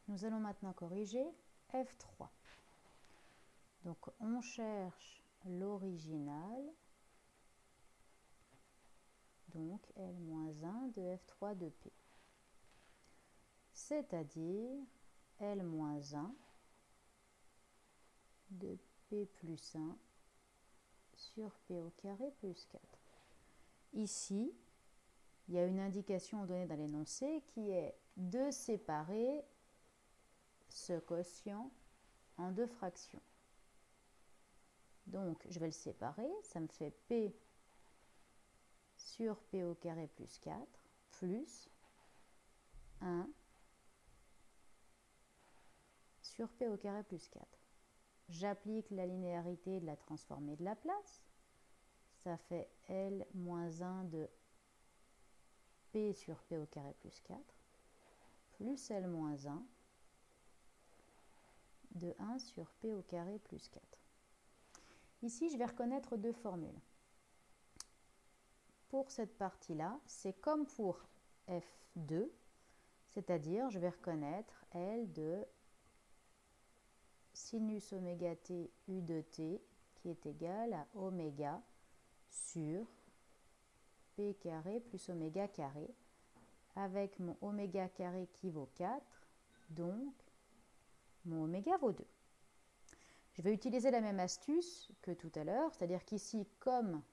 Nous allons maintenant corriger F3. Donc on cherche l'original, donc L-1 de F3 de P, c'est-à-dire L-1 de P plus 1 sur P au carré plus 4. Ici, il y a une indication donnée dans l'énoncé qui est de séparer ce quotient en deux fractions. Donc, je vais le séparer, ça me fait P sur P au carré plus 4 plus 1 sur P au carré plus 4. J'applique la linéarité de la transformée de Laplace. Ça fait L-1 de P sur P au carré plus 4 plus L-1 de 1 sur P au carré plus 4. Ici, je vais reconnaître deux formules. Pour cette partie-là, c'est comme pour F2, c'est-à-dire je vais reconnaître L de sinus oméga t u de t qui est égal à oméga sur P carré plus oméga carré, avec mon oméga carré qui vaut 4, donc mon oméga vaut 2. Je vais utiliser la même astuce que tout à l'heure, c'est-à-dire qu'ici, comme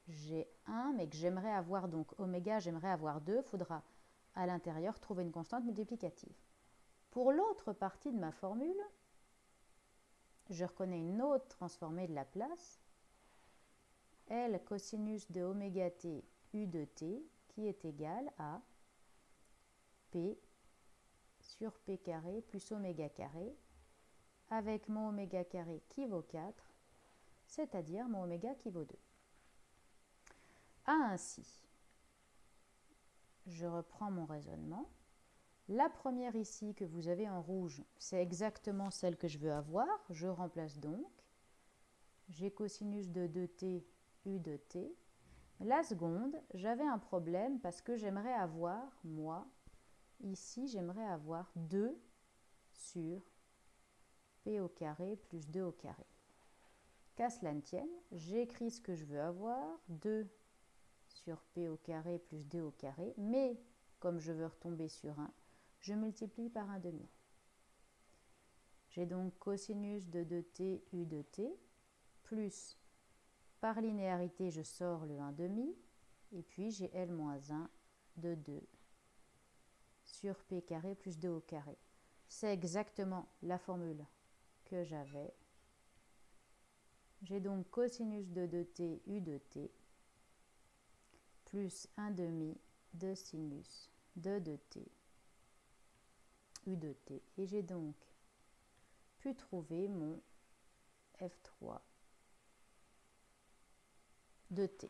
j'ai 1, mais que j'aimerais avoir donc oméga, j'aimerais avoir 2, il faudra à l'intérieur trouver une constante multiplicative. Pour l'autre partie de ma formule, je reconnais une autre transformée de Laplace, L cosinus de oméga t u de t, qui est égal à P sur P carré plus oméga carré, avec mon oméga carré qui vaut 4, c'est-à-dire mon oméga qui vaut 2. Ainsi, je reprends mon raisonnement. La première ici que vous avez en rouge, c'est exactement celle que je veux avoir. Je remplace donc. J'ai cosinus de 2t u de t. La seconde, j'avais un problème parce que j'aimerais avoir, moi, ici, j'aimerais avoir 2 sur P au carré plus 2 au carré. Qu'à cela ne tienne, j'écris ce que je veux avoir, 2 sur P au carré plus 2 au carré, mais comme je veux retomber sur 1, je multiplie par 1 demi. J'ai donc cosinus de 2t u de t, plus, par linéarité, je sors le 1 demi, et puis j'ai L-1 de 2 sur P carré plus 2 au carré. C'est exactement la formule que j'avais. J'ai donc cosinus de 2t u de t plus 1 demi de sinus de 2t u de t. Et j'ai donc pu trouver mon F3 de t.